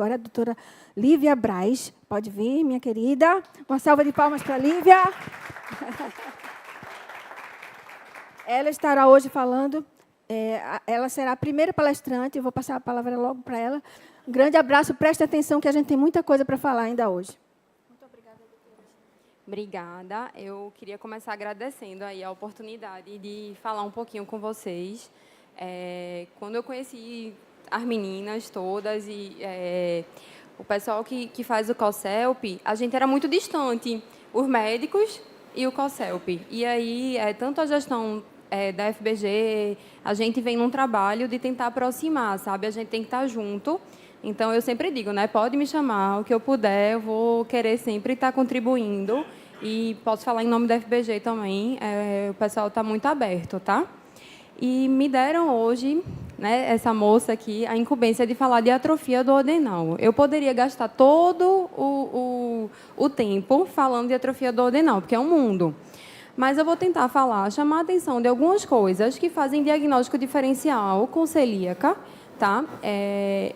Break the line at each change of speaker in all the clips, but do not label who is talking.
agora a doutora Lívia Braz. Pode vir, minha querida. Uma salva de palmas para a Lívia. Ela estará hoje falando, ela será a primeira palestrante, eu vou passar a palavra logo para ela. Um grande abraço, preste atenção que a gente tem muita coisa para falar ainda hoje. Muito obrigada, doutora.
Obrigada. Eu queria começar agradecendo aí a oportunidade de falar um pouquinho com vocês. Quando eu conheci as meninas todas e o pessoal que faz o COSELP, a gente era muito distante, os médicos e o COSELP. E aí, tanto a gestão da FBG, a gente vem num trabalho de tentar aproximar, sabe? A gente tem que estar junto. Então, eu sempre digo, né? Pode me chamar, o que eu puder, eu vou querer sempre estar contribuindo. E posso falar em nome da FBG também, o pessoal está muito aberto, tá? E me deram hoje, né, essa moça aqui, a incumbência de falar de atrofia do adenal. Eu poderia gastar todo o tempo falando de atrofia do adenal, porque é um mundo. Mas eu vou tentar chamar a atenção de algumas coisas que fazem diagnóstico diferencial com celíaca, tá?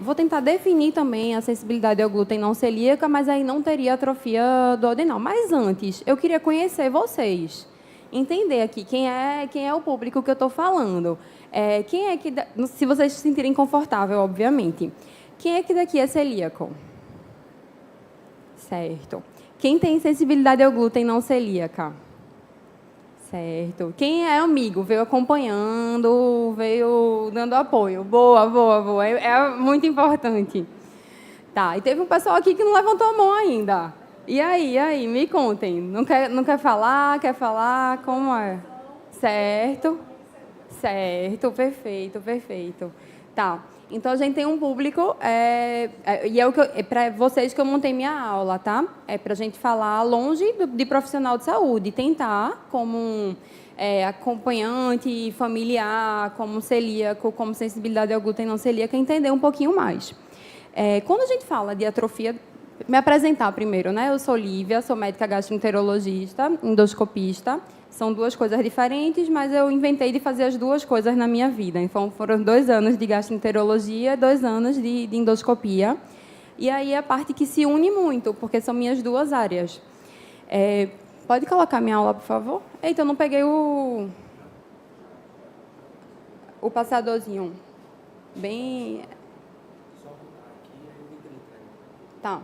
Vou tentar definir também a sensibilidade ao glúten não celíaca, mas aí não teria atrofia do adenal. Mas antes, eu queria conhecer vocês, entender aqui quem é o público que eu estou falando. Quem é que, se vocês se sentirem confortável, obviamente. Quem é que daqui é celíaco? Certo. Quem tem sensibilidade ao glúten não celíaca? Certo. Quem é amigo, veio acompanhando, veio dando apoio. Boa, boa, boa. É muito importante. Tá, e teve um pessoal aqui que não levantou a mão ainda. E aí, me contem. Não quer falar? Quer falar? Como é? Certo. Certo, perfeito, perfeito. Tá. Então, a gente tem um público, e é para vocês que eu montei minha aula, tá? É para a gente falar longe de profissional de saúde, tentar, como acompanhante, familiar, como celíaco, como sensibilidade ao glúten não celíaca, entender um pouquinho mais. Quando a gente fala de atrofia, me apresentar primeiro, né? Eu sou Lívia, sou médica gastroenterologista, endoscopista. São duas coisas diferentes, mas eu inventei de fazer as duas coisas na minha vida. Então, foram 2 anos de gastroenterologia, 2 anos de endoscopia. E aí a parte que se une muito, porque são minhas 2 áreas. Pode colocar minha aula, por favor? Eita, eu não peguei o passadorzinho. Bem... Tá.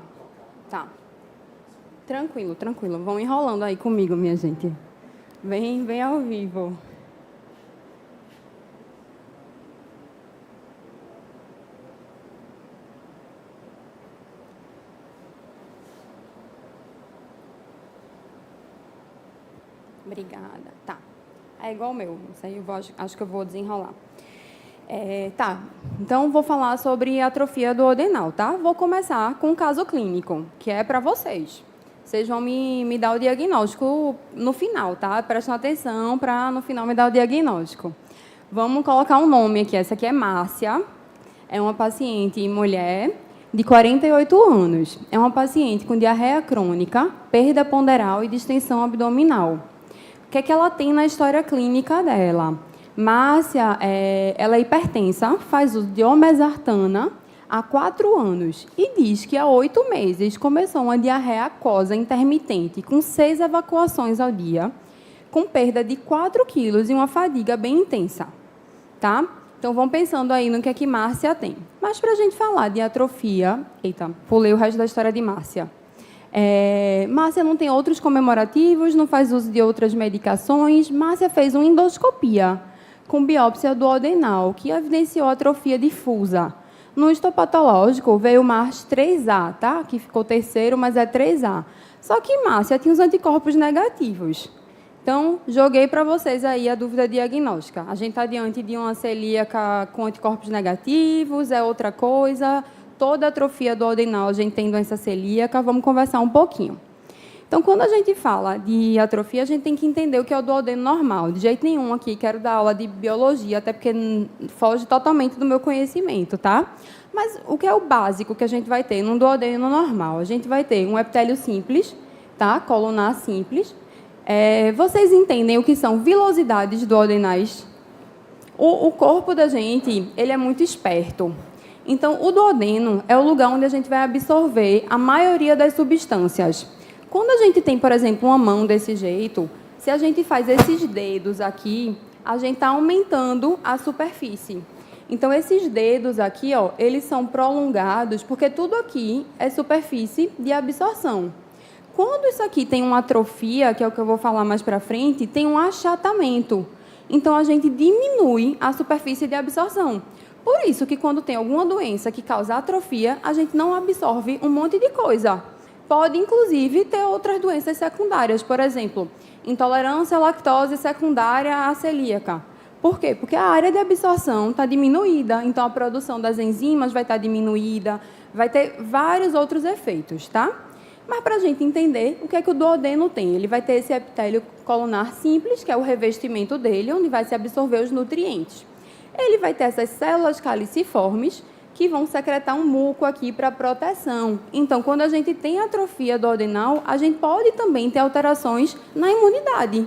Tranquilo. Vão enrolando aí comigo, minha gente. Bem ao vivo. Obrigada. Tá. É igual o meu. Isso aí acho que eu vou desenrolar. Tá. Então, vou falar sobre atrofia do adenal, tá? Vou começar com um caso clínico, que é para vocês. Vocês vão me dar o diagnóstico no final, tá? Prestem atenção para, no final, me dar o diagnóstico. Vamos colocar um nome aqui. Essa aqui é Márcia. É uma paciente mulher de 48 anos. É uma paciente com diarreia crônica, perda ponderal e distensão abdominal. O que é que ela tem na história clínica dela? Márcia, ela é hipertensa, faz uso de olmesartana há 4 anos e diz que há 8 meses começou uma diarreia aquosa intermitente com 6 evacuações ao dia, com perda de 4 quilos e uma fadiga bem intensa. Tá? Então, vão pensando aí no que é que Márcia tem. Mas, para a gente falar de atrofia... Eita, pulei o resto da história de Márcia. Márcia não tem outros comemorativos, não faz uso de outras medicações. Márcia fez uma endoscopia com biópsia do adenal, que evidenciou atrofia difusa. No histopatológico, veio o MARS 3A, tá? Que ficou terceiro, mas é 3A. Só que Márcia tinha os anticorpos negativos. Então, joguei para vocês aí a dúvida diagnóstica. A gente está diante de uma celíaca com anticorpos negativos, é outra coisa. Toda atrofia do adenal, a gente tem doença celíaca. Vamos conversar um pouquinho. Então, quando a gente fala de atrofia, a gente tem que entender o que é o duodeno normal. De jeito nenhum aqui, quero dar aula de biologia, até porque foge totalmente do meu conhecimento, tá? Mas o que é o básico que a gente vai ter num duodeno normal? A gente vai ter um epitélio simples, tá? Colunar simples. Vocês entendem o que são vilosidades duodenais? O corpo da gente, ele é muito esperto. Então, o duodeno é o lugar onde a gente vai absorver a maioria das substâncias. Quando a gente tem, por exemplo, uma mão desse jeito, se a gente faz esses dedos aqui, a gente está aumentando a superfície. Então, esses dedos aqui, ó, eles são prolongados, porque tudo aqui é superfície de absorção. Quando isso aqui tem uma atrofia, que é o que eu vou falar mais para frente, tem um achatamento. Então, a gente diminui a superfície de absorção. Por isso que quando tem alguma doença que causa atrofia, a gente não absorve um monte de coisa. Pode, inclusive, ter outras doenças secundárias, por exemplo, intolerância à lactose secundária à celíaca. Por quê? Porque a área de absorção está diminuída, então a produção das enzimas vai estar diminuída, vai ter vários outros efeitos, tá? Mas para a gente entender o que é que o duodeno tem, ele vai ter esse epitélio colunar simples, que é o revestimento dele, onde vai se absorver os nutrientes. Ele vai ter essas células caliciformes que vão secretar um muco aqui para proteção. Então, quando a gente tem atrofia duodenal, a gente pode também ter alterações na imunidade.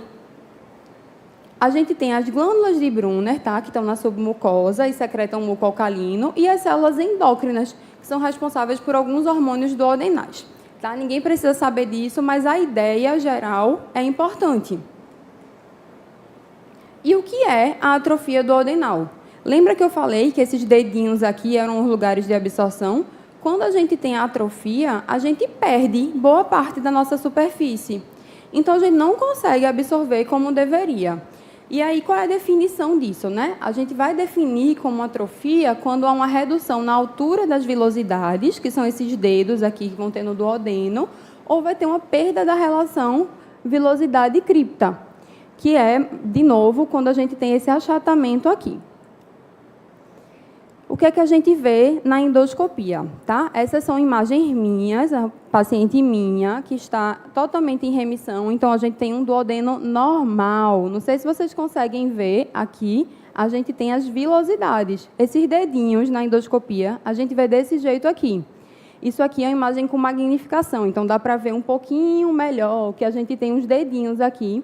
A gente tem as glândulas de Brunner, tá, que estão na submucosa e secretam muco alcalino, e as células endócrinas, que são responsáveis por alguns hormônios duodenais. Tá? Ninguém precisa saber disso, mas a ideia geral é importante. E o que é a atrofia duodenal? Lembra que eu falei que esses dedinhos aqui eram os lugares de absorção? Quando a gente tem atrofia, a gente perde boa parte da nossa superfície. Então, a gente não consegue absorver como deveria. E aí, qual é a definição disso, né? A gente vai definir como atrofia quando há uma redução na altura das vilosidades, que são esses dedos aqui que vão ter no duodeno, ou vai ter uma perda da relação vilosidade-cripta, que é, de novo, quando a gente tem esse achatamento aqui. O que é que a gente vê na endoscopia? Tá? Essas são imagens minhas, a paciente minha, que está totalmente em remissão. Então, a gente tem um duodeno normal. Não sei se vocês conseguem ver aqui, a gente tem as vilosidades. Esses dedinhos na endoscopia, a gente vê desse jeito aqui. Isso aqui é uma imagem com magnificação, então dá para ver um pouquinho melhor que a gente tem uns dedinhos aqui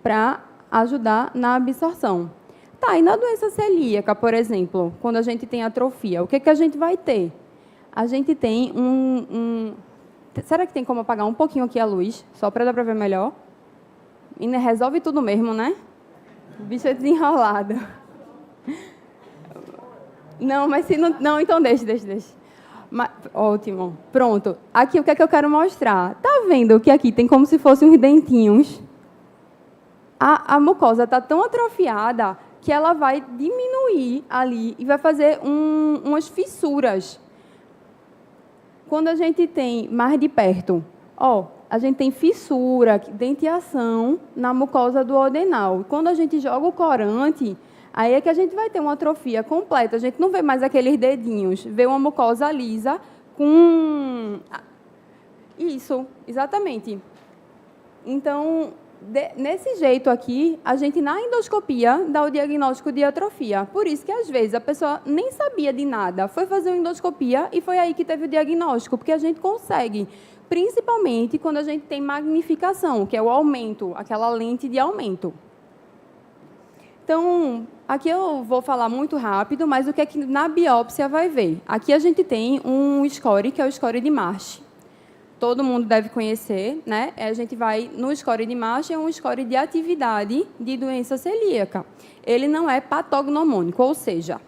para ajudar na absorção. Tá, e na doença celíaca, por exemplo, quando a gente tem atrofia, o que que a gente vai ter? A gente tem Será que tem como apagar um pouquinho aqui a luz, só para dar para ver melhor? E resolve tudo mesmo, né? O bicho é desenrolado. Não, mas se não... Não, então deixa. Mas, ótimo. Pronto. Aqui, o que é que eu quero mostrar? Tá vendo que aqui tem como se fossem uns dentinhos? A mucosa está tão atrofiada que ela vai diminuir ali e vai fazer umas fissuras. Quando a gente tem mais de perto, a gente tem fissura, denteação na mucosa duodenal. Quando a gente joga o corante, aí é que a gente vai ter uma atrofia completa. A gente não vê mais aqueles dedinhos, vê uma mucosa lisa com... Isso, exatamente. Então... nesse jeito aqui, a gente, na endoscopia, dá o diagnóstico de atrofia. Por isso que, às vezes, a pessoa nem sabia de nada, foi fazer uma endoscopia e foi aí que teve o diagnóstico, porque a gente consegue, principalmente quando a gente tem magnificação, que é o aumento, aquela lente de aumento. Então, aqui eu vou falar muito rápido, mas o que é que na biópsia vai ver? Aqui a gente tem um score, que é o score de Marsh. Todo mundo deve conhecer, né? A gente vai no score de Marsh, é um score de atividade de doença celíaca. Ele não é patognomônico, ou seja,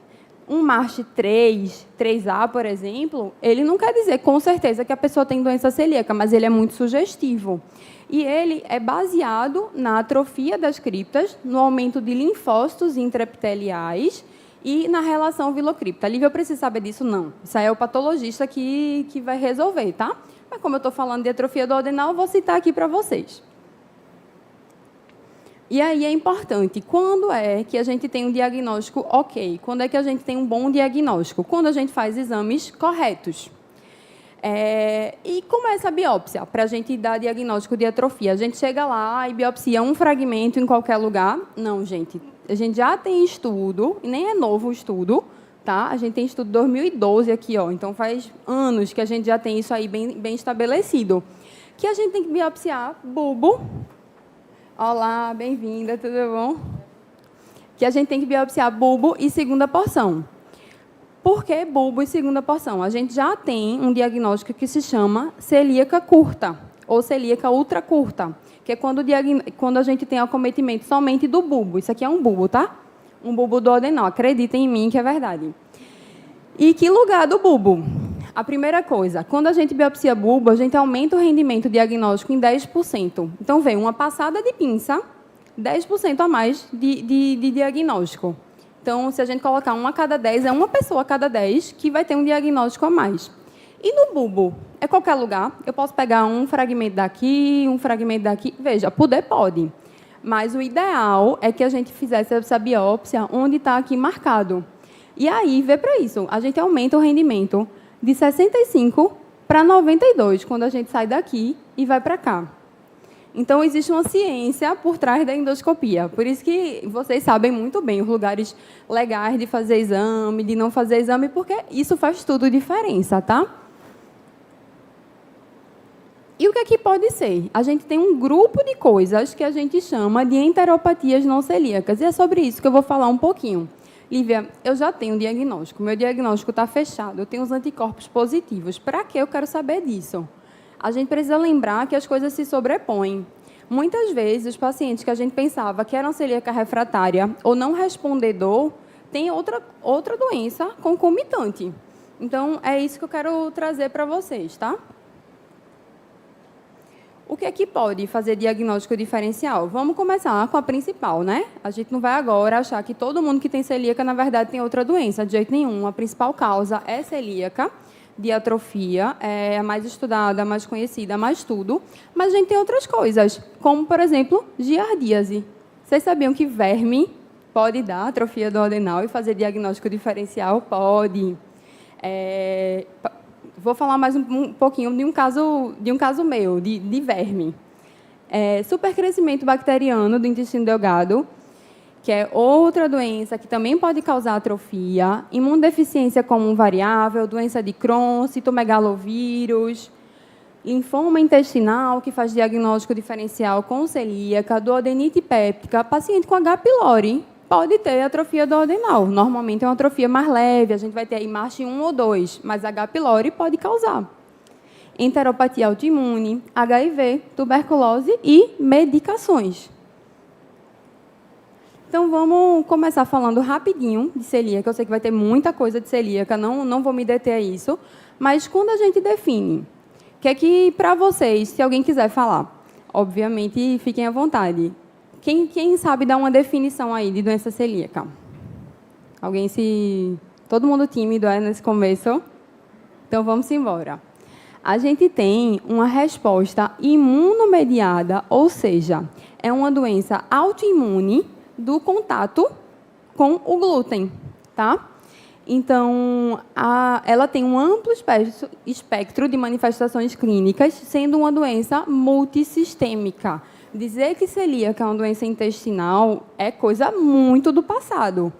um Marsh 3, 3A, por exemplo, ele não quer dizer com certeza que a pessoa tem doença celíaca, mas ele é muito sugestivo. E ele é baseado na atrofia das criptas, no aumento de linfócitos intraepiteliais e na relação vilocripta. Lívia, eu preciso saber disso? Não. Isso aí é o patologista que vai resolver, tá? Mas, como eu estou falando de atrofia duodenal, eu vou citar aqui para vocês. E aí é importante, quando é que a gente tem um diagnóstico ok? Quando é que a gente tem um bom diagnóstico? Quando a gente faz exames corretos. E como é essa biópsia? Para a gente dar diagnóstico de atrofia, a gente chega lá e biopsia um fragmento em qualquer lugar? Não, gente. A gente já tem estudo, e nem é novo o estudo, tá? A gente tem estudo de 2012 aqui, então faz anos que a gente já tem isso aí bem estabelecido. Que a gente tem que biopsiar bulbo. Olá, bem-vinda, tudo bom? Que a gente tem que biopsiar bulbo e segunda porção. por que bulbo e segunda porção? A gente já tem um diagnóstico que se chama celíaca curta, ou celíaca ultra curta, que é quando a gente tem acometimento somente do bulbo. Isso aqui é um bulbo, tá? Um bulbo duodenal. Acreditem em mim que é verdade. E que lugar do bulbo? A primeira coisa, quando a gente biopsia bulbo, a gente aumenta o rendimento diagnóstico em 10%. Então, vem uma passada de pinça, 10% a mais de diagnóstico. Então, se a gente colocar 1 a cada 10, é uma pessoa a cada 10 que vai ter um diagnóstico a mais. E no bulbo? É qualquer lugar. Eu posso pegar um fragmento daqui, um fragmento daqui. Veja, poder pode. Mas o ideal é que a gente fizesse essa biópsia onde está aqui marcado. E aí, vê para isso. A gente aumenta o rendimento de 65 para 92, quando a gente sai daqui e vai para cá. Então, existe uma ciência por trás da endoscopia. Por isso que vocês sabem muito bem os lugares legais de fazer exame, de não fazer exame, porque isso faz tudo diferença, tá? E o que é que pode ser? A gente tem um grupo de coisas que a gente chama de enteropatias não celíacas. E é sobre isso que eu vou falar um pouquinho. Lívia, eu já tenho um diagnóstico. Meu diagnóstico está fechado. Eu tenho os anticorpos positivos. Para que eu quero saber disso? A gente precisa lembrar que as coisas se sobrepõem. Muitas vezes, os pacientes que a gente pensava que eram celíaca refratária ou não respondedor, têm outra doença concomitante. Então, é isso que eu quero trazer para vocês, tá? O que é que pode fazer diagnóstico diferencial? Vamos começar com a principal, né? A gente não vai agora achar que todo mundo que tem celíaca, na verdade, tem outra doença. De jeito nenhum. A principal causa é celíaca, de atrofia, é a mais estudada, a mais conhecida, a mais tudo. Mas a gente tem outras coisas, como, por exemplo, giardíase. Vocês sabiam que verme pode dar atrofia duodenal e fazer diagnóstico diferencial? Pode. Vou falar mais um pouquinho de um caso meu, de verme. Supercrescimento bacteriano do intestino delgado, que é outra doença que também pode causar atrofia, imunodeficiência comum variável, doença de Crohn, citomegalovírus, linfoma intestinal, que faz diagnóstico diferencial com celíaca, duodenite péptica, paciente com H. pylori, pode ter atrofia duodenal. Normalmente é uma atrofia mais leve, a gente vai ter aí MASH 1 ou 2, mas H. pylori pode causar. Enteropatia autoimune, HIV, tuberculose e medicações. Então, vamos começar falando rapidinho de celíaca. Eu sei que vai ter muita coisa de celíaca, não vou me deter a isso. Mas, quando a gente define, que é que, para vocês, se alguém quiser falar, obviamente, fiquem à vontade. Quem sabe dar uma definição aí de doença celíaca? Alguém se... Todo mundo tímido nesse começo? Então, vamos embora. A gente tem uma resposta imunomediada, ou seja, é uma doença autoimune do contato com o glúten, tá? Então, ela tem um amplo espectro de manifestações clínicas, sendo uma doença multissistêmica. Dizer que celíaca é uma doença intestinal é coisa muito do passado.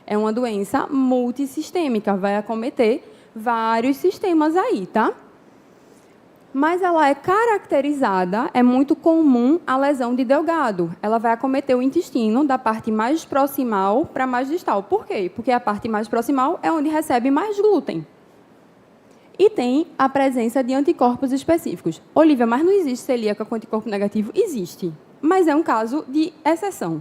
É uma doença multissistêmica, vai acometer vários sistemas aí, tá? Mas ela é caracterizada, é muito comum a lesão de Delgado. Ela vai acometer o intestino da parte mais proximal para mais distal. Por quê? Porque a parte mais proximal é onde recebe mais glúten. E tem a presença de anticorpos específicos. Olívia, mas não existe celíaca com anticorpo negativo? Existe, mas é um caso de exceção.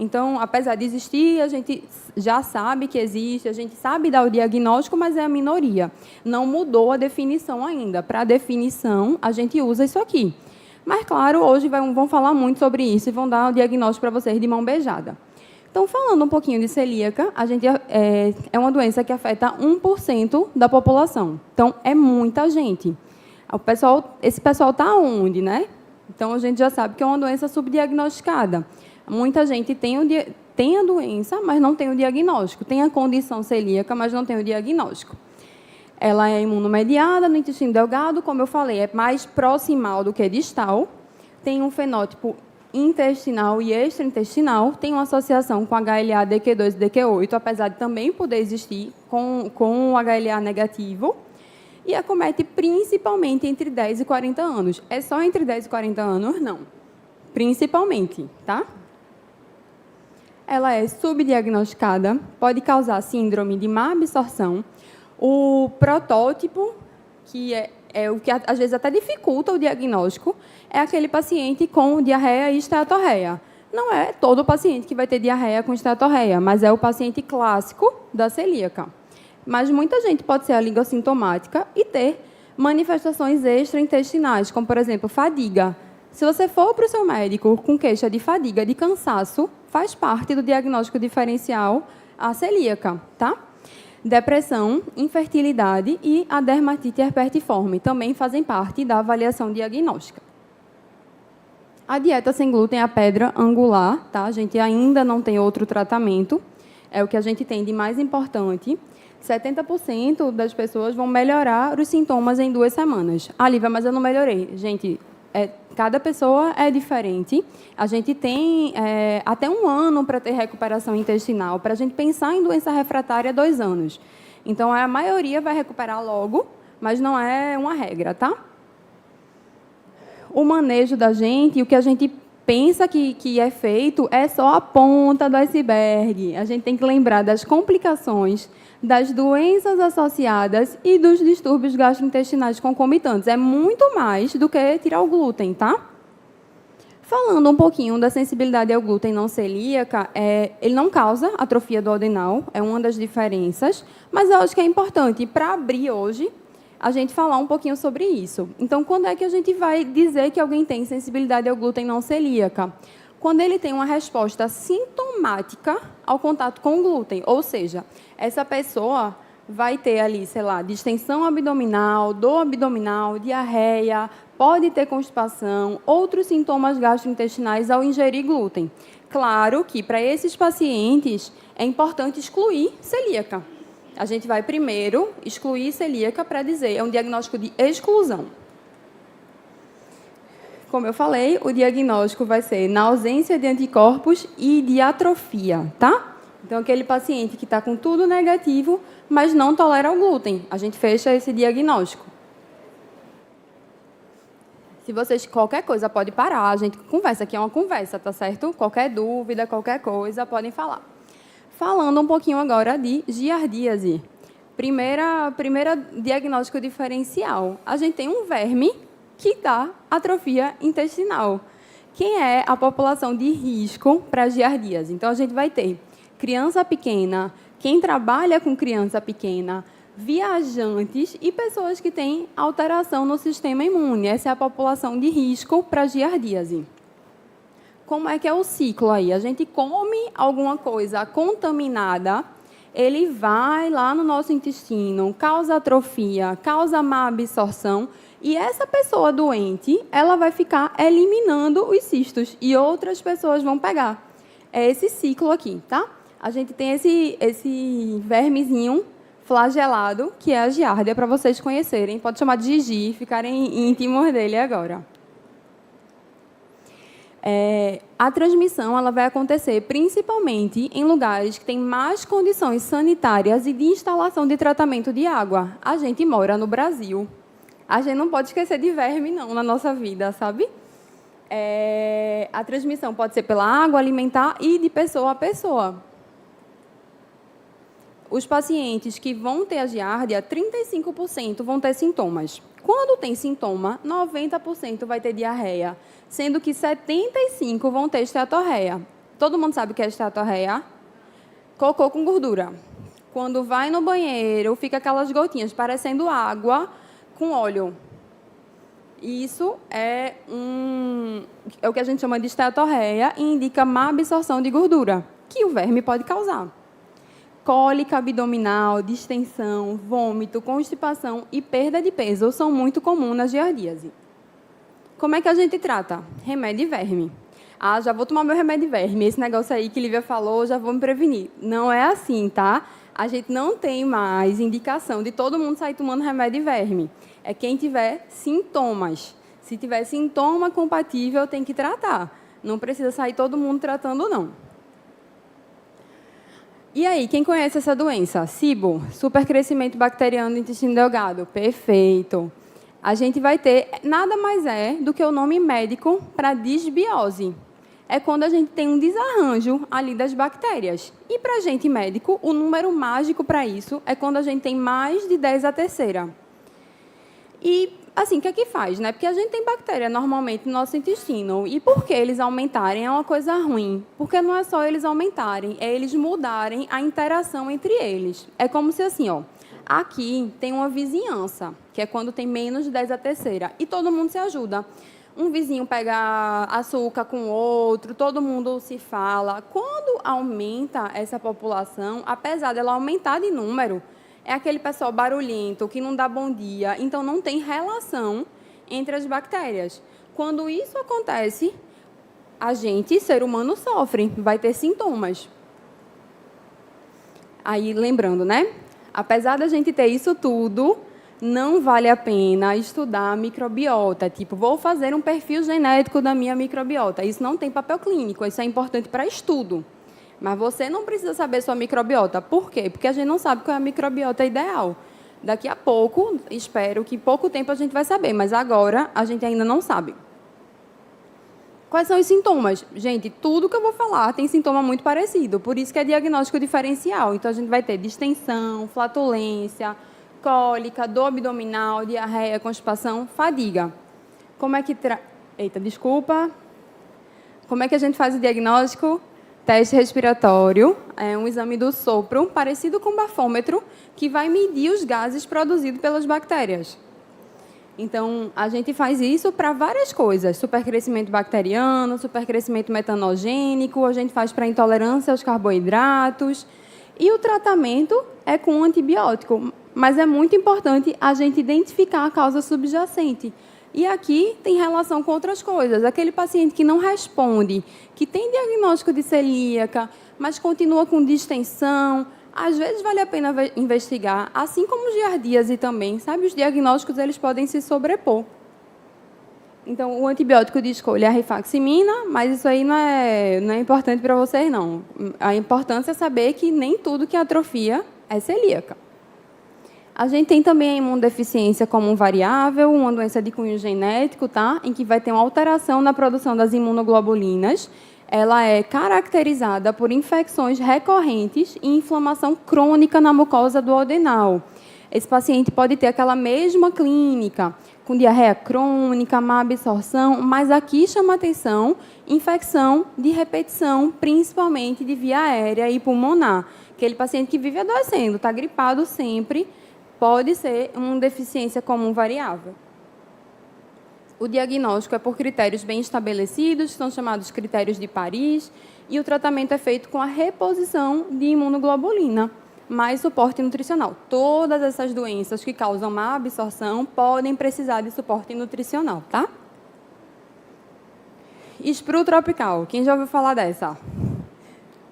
Então, apesar de existir, a gente já sabe que existe, a gente sabe dar o diagnóstico, mas é a minoria. Não mudou a definição ainda. Para a definição, a gente usa isso aqui. Mas, claro, hoje vão falar muito sobre isso e vão dar o diagnóstico para vocês de mão beijada. Então, falando um pouquinho de celíaca, é uma doença que afeta 1% da população. Então, é muita gente. Esse pessoal está onde, né? Então, a gente já sabe que é uma doença subdiagnosticada. Muita gente tem a doença, mas não tem o diagnóstico. Tem a condição celíaca, mas não tem o diagnóstico. Ela é imunomediada no intestino delgado, como eu falei, é mais proximal do que distal. Tem um fenótipo intestinal e extraintestinal, tem uma associação com HLA, DQ2 e DQ8, apesar de também poder existir com o HLA negativo, e acomete principalmente entre 10 e 40 anos. É só entre 10 e 40 anos? Não. Principalmente, tá? Ela é subdiagnosticada, pode causar síndrome de má absorção, O protótipo, que é o que às vezes até dificulta o diagnóstico, é aquele paciente com diarreia e esteatorreia. Não é todo paciente que vai ter diarreia com esteatorreia, mas é o paciente clássico da celíaca. Mas muita gente pode ser oligossintomática e ter manifestações extraintestinais, como, por exemplo, fadiga. Se você for para o seu médico com queixa de fadiga, de cansaço, faz parte do diagnóstico diferencial a celíaca, tá? Depressão, infertilidade e a dermatite herpetiforme também fazem parte da avaliação diagnóstica. A dieta sem glúten é a pedra angular, tá? A gente ainda não tem outro tratamento, é o que a gente tem de mais importante. 70% das pessoas vão melhorar os sintomas em 2 semanas. Ah, Lívia, mas eu não melhorei. Gente, cada pessoa é diferente. A gente tem até 1 ano para ter recuperação intestinal. Para a gente pensar em doença refratária, 2 anos. Então, a maioria vai recuperar logo, mas não é uma regra, tá? O manejo da gente, o que a gente pensa que é feito, é só a ponta do iceberg. A gente tem que lembrar das complicações, das doenças associadas e dos distúrbios gastrointestinais concomitantes. É muito mais do que tirar o glúten, tá? Falando um pouquinho da sensibilidade ao glúten não celíaca, ele não causa atrofia do duodenal, é uma das diferenças, mas eu acho que é importante, para abrir hoje, a gente falar um pouquinho sobre isso. Então, quando é que a gente vai dizer que alguém tem sensibilidade ao glúten não celíaca? Quando ele tem uma resposta sintomática ao contato com o glúten, ou seja, essa pessoa vai ter ali, sei lá, distensão abdominal, dor abdominal, diarreia, pode ter constipação, outros sintomas gastrointestinais ao ingerir glúten. Claro que, para esses pacientes, é importante excluir celíaca. A gente vai primeiro excluir celíaca para dizer, é um diagnóstico de exclusão. Como eu falei, o diagnóstico vai ser na ausência de anticorpos e de atrofia, tá? Então, aquele paciente que está com tudo negativo, mas não tolera o glúten. A gente fecha esse diagnóstico. Se vocês, qualquer coisa, pode parar. A gente conversa, aqui é uma conversa, tá certo? Qualquer dúvida, qualquer coisa, podem falar. Falando um pouquinho agora de giardíase. Primeira diagnóstico diferencial. A gente tem um verme que dá atrofia intestinal. Quem é a população de risco para a giardíase? Então, a gente vai ter criança pequena, quem trabalha com criança pequena, viajantes e pessoas que têm alteração no sistema imune. Essa é a população de risco para a giardíase. Como é que é o ciclo aí? A gente come alguma coisa contaminada, ele vai lá no nosso intestino, causa atrofia, causa má absorção, e essa pessoa doente, ela vai ficar eliminando os cistos, e outras pessoas vão pegar. É esse ciclo aqui, tá? A gente tem esse vermezinho flagelado, que é a giardia, para vocês conhecerem. Pode chamar de Gigi, ficarem íntimos dele agora. A transmissão ela vai acontecer principalmente em lugares que têm mais condições sanitárias e de instalação de tratamento de água. A gente mora no Brasil. A gente não pode esquecer de verme, não, na nossa vida, sabe? A transmissão pode ser pela água alimentar e de pessoa a pessoa. Os pacientes que vão ter a giardia, 35% vão ter sintomas. Quando tem sintoma, 90% vai ter diarreia, sendo que 75% vão ter esteatorreia. Todo mundo sabe o que é esteatorreia? Cocô com gordura. Quando vai no banheiro, fica aquelas gotinhas parecendo água com óleo. Isso é o que a gente chama de esteatorreia e indica má absorção de gordura, que o verme pode causar. Cólica abdominal, distensão, vômito, constipação e perda de peso são muito comuns na giardíase. Como é que a gente trata? Remédio de verme. Ah, já vou tomar meu remédio de verme. Esse negócio aí que Lívia falou, já vou me prevenir. Não é assim, tá? A gente não tem mais indicação de todo mundo sair tomando remédio de verme. É quem tiver sintomas. Se tiver sintoma compatível, tem que tratar. Não precisa sair todo mundo tratando, não. E aí, quem conhece essa doença? SIBO, supercrescimento bacteriano do intestino delgado. Perfeito. A gente vai ter, nada mais é do que o nome médico para disbiose. é quando a gente tem um desarranjo ali das bactérias. E, para a gente médico, o número mágico para isso é quando a gente tem mais de 10 à terceira. E, assim, o que é que faz, né? Porque a gente tem bactéria normalmente no nosso intestino. E por que eles aumentarem é uma coisa ruim? Porque não é só eles aumentarem, é eles mudarem a interação entre eles. É como se, assim, ó, aqui tem uma vizinhança, que é quando tem menos de 10 à terceira, e todo mundo se ajuda. Um vizinho pega açúcar com o outro, todo mundo se fala. Quando aumenta essa população, apesar dela aumentar de número, é aquele pessoal barulhento, que não dá bom dia, então não tem relação entre as bactérias. Quando isso acontece, a gente, ser humano, sofre, vai ter sintomas. Aí, lembrando, né? Apesar da gente ter isso tudo, não vale a pena estudar a microbiota. Tipo, vou fazer um perfil genético da minha microbiota. Isso não tem papel clínico, isso é importante para estudo. Mas você não precisa saber sua microbiota. Por quê? Porque a gente não sabe qual é a microbiota ideal. Daqui a pouco, espero que pouco tempo a gente vai saber, mas agora a gente ainda não sabe. Quais são os sintomas? Gente, tudo que eu vou falar tem sintoma muito parecido, por isso que é diagnóstico diferencial. Então, a gente vai ter distensão, flatulência, cólica, dor abdominal, diarreia, constipação, fadiga. Como é que... Eita, desculpa. Como é que a gente faz o diagnóstico? Teste respiratório, é um exame do sopro, parecido com um bafômetro, que vai medir os gases produzidos pelas bactérias. Então, a gente faz isso para várias coisas. Supercrescimento bacteriano, supercrescimento metanogênico, a gente faz para intolerância aos carboidratos. E o tratamento é com antibiótico. Mas é muito importante a gente identificar a causa subjacente. E aqui tem relação com outras coisas. Aquele paciente que não responde, que tem diagnóstico de celíaca, mas continua com distensão, às vezes vale a pena investigar, assim como os giardíase também, sabe? Os diagnósticos eles podem se sobrepor. Então, o antibiótico de escolha é a rifaximina, mas isso aí não é importante para vocês, não. A importância é saber que nem tudo que atrofia é celíaca. A gente tem também a imunodeficiência como um variável, uma doença de cunho genético, tá? Em que vai ter uma alteração na produção das imunoglobulinas. Ela é caracterizada por infecções recorrentes e inflamação crônica na mucosa do duodenal. Esse paciente pode ter aquela mesma clínica, com diarreia crônica, má absorção, mas aqui chama atenção infecção de repetição, principalmente de via aérea e pulmonar. Aquele paciente que vive adoecendo, está gripado sempre, pode ser uma deficiência comum variável. O diagnóstico é por critérios bem estabelecidos, são chamados critérios de Paris, e o tratamento é feito com a reposição de imunoglobulina, mais suporte nutricional. Todas essas doenças que causam má absorção podem precisar de suporte nutricional, tá? Sprue tropical. Quem já ouviu falar dessa?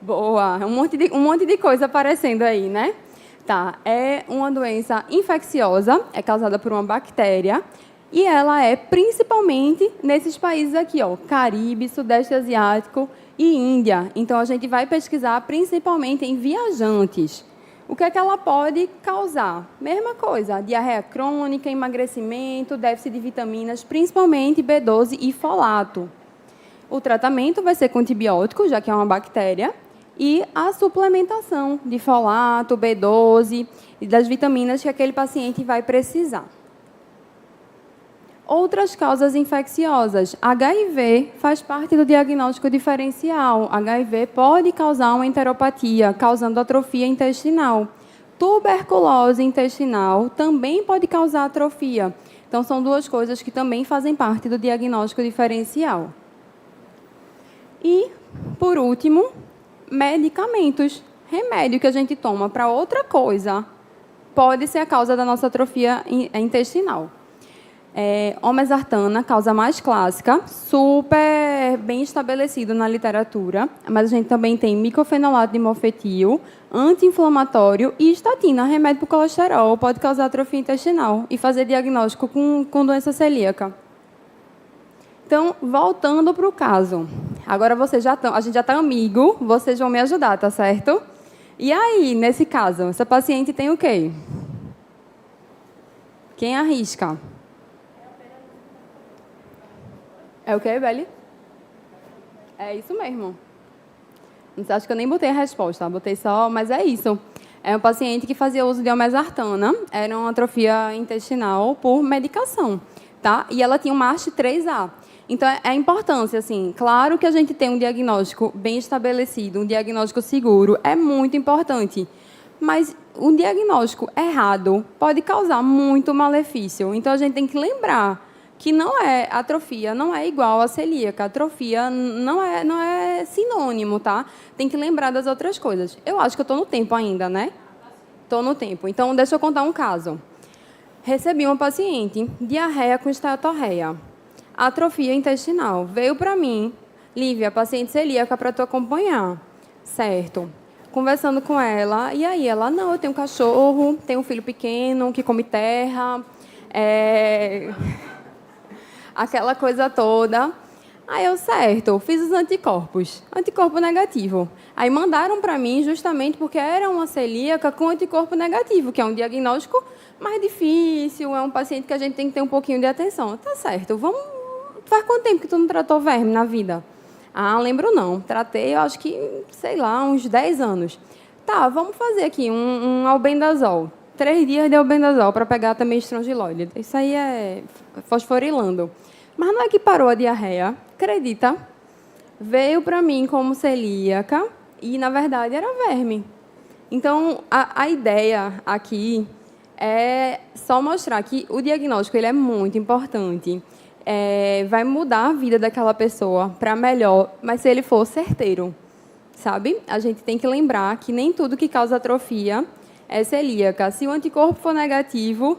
Boa, um monte de coisa aparecendo aí, né? Tá, é uma doença infecciosa, é causada por uma bactéria, e ela é principalmente nesses países aqui, ó, Caribe, Sudeste Asiático e Índia. Então, a gente vai pesquisar principalmente em viajantes. O que é que ela pode causar? Mesma coisa, diarreia crônica, emagrecimento, déficit de vitaminas, principalmente B12 e folato. O tratamento vai ser com antibiótico, já que é uma bactéria, e a suplementação de folato, B12 e das vitaminas que aquele paciente vai precisar. Outras causas infecciosas. HIV faz parte do diagnóstico diferencial. HIV pode causar uma enteropatia, causando atrofia intestinal. Tuberculose intestinal também pode causar atrofia. Então, são duas coisas que também fazem parte do diagnóstico diferencial. E, por último, medicamentos. Remédio que a gente toma para outra coisa pode ser a causa da nossa atrofia intestinal. Olmesartana, causa mais clássica, super bem estabelecido na literatura, mas a gente também tem micofenolato de mofetil, anti-inflamatório e estatina, remédio para o colesterol, pode causar atrofia intestinal e fazer diagnóstico com doença celíaca. Então, voltando para o caso. Agora a gente já está amigo, vocês vão me ajudar, tá certo? E aí, nesse caso, essa paciente tem o quê? Quem arrisca? É o quê, Beli? É isso mesmo. Não sei, acho que eu nem botei a resposta, botei só, mas é isso. É um paciente que fazia uso de olmesartana, era uma atrofia intestinal por medicação, tá? E ela tinha um MASH 3A. Então, é a importância, assim, claro que a gente tem um diagnóstico bem estabelecido, um diagnóstico seguro, é muito importante. Mas um diagnóstico errado pode causar muito malefício. Então, a gente tem que lembrar que não é atrofia, não é igual a celíaca. Atrofia não é sinônimo, tá? Tem que lembrar das outras coisas. Eu acho que eu estou no tempo ainda, né? Estou no tempo. Então, deixa eu contar um caso. Recebi uma paciente, diarreia com esteatorreia, atrofia intestinal. Veio para mim, Lívia, paciente celíaca para tu acompanhar. Certo. Conversando com ela, e aí ela, não, eu tenho um cachorro, tenho um filho pequeno que come terra, aquela coisa toda. Aí eu, certo, fiz os anticorpos, anticorpo negativo. Aí mandaram para mim justamente porque era uma celíaca com anticorpo negativo, que é um diagnóstico mais difícil, é um paciente que a gente tem que ter um pouquinho de atenção. Tá certo, vamos... Faz quanto tempo que tu não tratou verme na vida? Ah, lembro não. Tratei, eu acho que, sei lá, uns 10 anos. Tá, vamos fazer aqui um albendazol. 3 dias de albendazol para pegar também estrongiloide. Isso aí é fosforilando. Mas não é que parou a diarreia, acredita? Veio para mim como celíaca e, na verdade, era verme. Então, a ideia aqui é só mostrar que o diagnóstico ele é muito importante. Vai mudar a vida daquela pessoa para melhor, mas se ele for certeiro, sabe? A gente tem que lembrar que nem tudo que causa atrofia é celíaca. Se o anticorpo for negativo,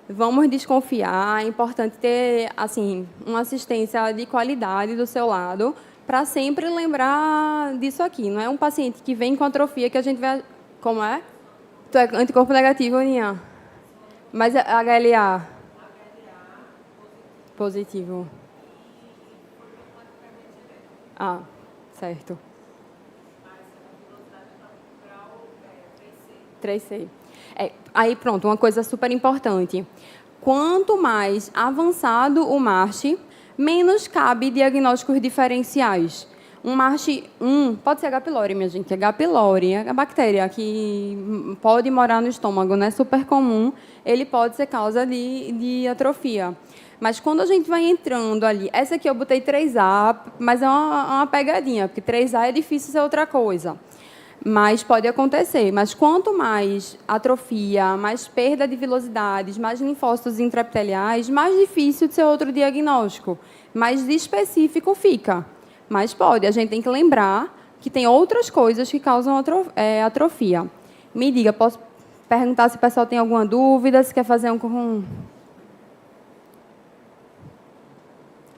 vamos desconfiar. É importante ter assim uma assistência de qualidade do seu lado para sempre lembrar disso aqui. Não é um paciente que vem com atrofia que a gente vai... Como é? Tu é anticorpo negativo, Aninha? Mas HLA... Positivo. Ah, certo. 3C. Aí, pronto, uma coisa super importante. Quanto mais avançado o MASH, menos cabe diagnósticos diferenciais. Um MASH 1 pode ser H. pylori, minha gente. H. pylori é a bactéria que pode morar no estômago, né? Super comum. Ele pode ser causa de atrofia. Mas quando a gente vai entrando ali... Essa aqui eu botei 3A, mas é uma pegadinha, porque 3A é difícil ser outra coisa. Mas pode acontecer. Mas quanto mais atrofia, mais perda de vilosidades, mais linfócitos intraepiteliais, mais difícil de ser outro diagnóstico. Mais específico fica. Mas pode. A gente tem que lembrar que tem outras coisas que causam atrofia. Me diga, posso perguntar se o pessoal tem alguma dúvida, se quer fazer um...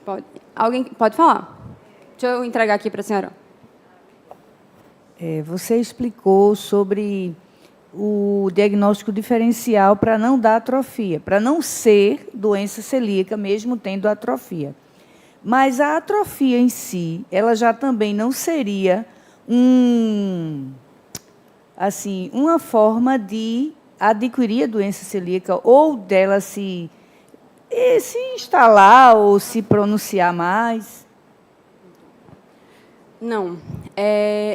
Pode. Alguém pode falar? Deixa eu entregar aqui para a senhora.
Você explicou sobre o diagnóstico diferencial para não dar atrofia, para não ser doença celíaca, mesmo tendo atrofia. Mas a atrofia em si, ela já também não seria uma forma de adquirir a doença celíaca ou dela se instalar ou se pronunciar mais?
Não.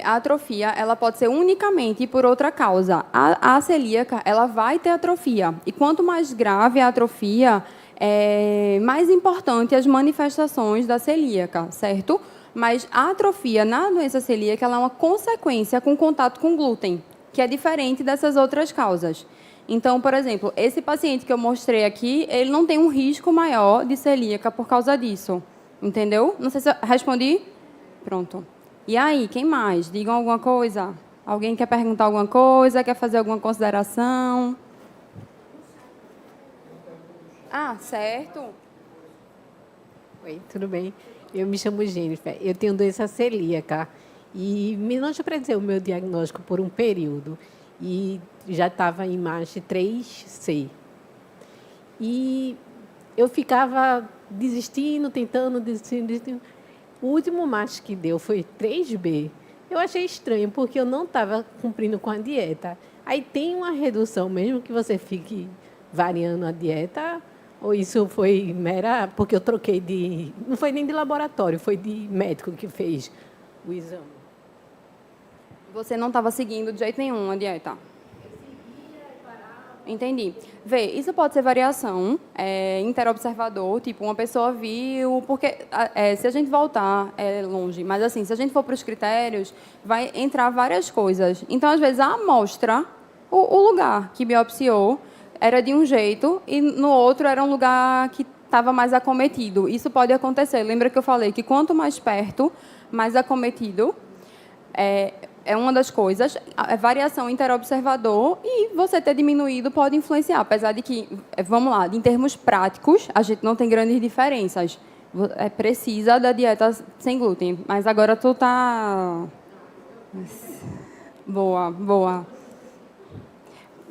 A atrofia ela pode ser unicamente por outra causa. A celíaca ela vai ter atrofia. E quanto mais grave a atrofia, mais importante as manifestações da celíaca, certo? Mas a atrofia na doença celíaca ela é uma consequência com contato com glúten, que é diferente dessas outras causas. Então, por exemplo, esse paciente que eu mostrei aqui, ele não tem um risco maior de celíaca por causa disso. Entendeu? Não sei se eu respondi. Pronto. E aí, quem mais? Digam alguma coisa. Alguém quer perguntar alguma coisa? Quer fazer alguma consideração? Ah, certo.
Oi, tudo bem? Eu me chamo Jennifer. Eu tenho doença celíaca. E me deixa para dizer o meu diagnóstico por um período. E já estava em MASH 3C. E eu ficava desistindo, tentando, desistindo. O último MASH que deu foi 3B. Eu achei estranho, porque eu não estava cumprindo com a dieta. Aí tem uma redução, mesmo que você fique variando a dieta, Ou isso foi mera... Porque eu troquei de... Não foi nem de laboratório, foi de médico que fez o exame.
Você não estava seguindo de jeito nenhum a dieta? Entendi. Vê, isso pode ser variação interobservador, tipo, uma pessoa viu... Porque se a gente voltar, é longe, mas assim, se a gente for para os critérios, vai entrar várias coisas. Então, às vezes, a amostra, o lugar que biopsiou, era de um jeito e no outro era um lugar que estava mais acometido. Isso pode acontecer. Lembra que eu falei que quanto mais perto, mais acometido. É uma das coisas. A variação interobservador e você ter diminuído pode influenciar. Apesar de que, vamos lá, em termos práticos, a gente não tem grandes diferenças. Precisa da dieta sem glúten. Mas agora tu tá... Boa, boa.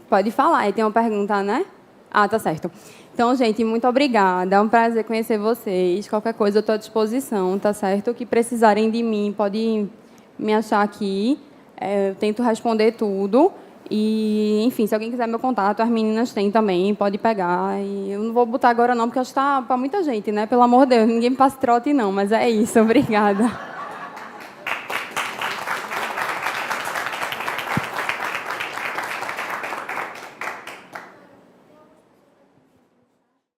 Pode falar, tem uma pergunta, né? Ah, tá certo. Então, gente, muito obrigada. É um prazer conhecer vocês. Qualquer coisa eu estou à disposição, tá certo? O que precisarem de mim, pode me achar aqui. Eu tento responder tudo. E, enfim, se alguém quiser meu contato, as meninas têm também, pode pegar. E eu não vou botar agora não, porque acho que está para muita gente, né? Pelo amor de Deus, ninguém me passe trote não, mas é isso. Obrigada.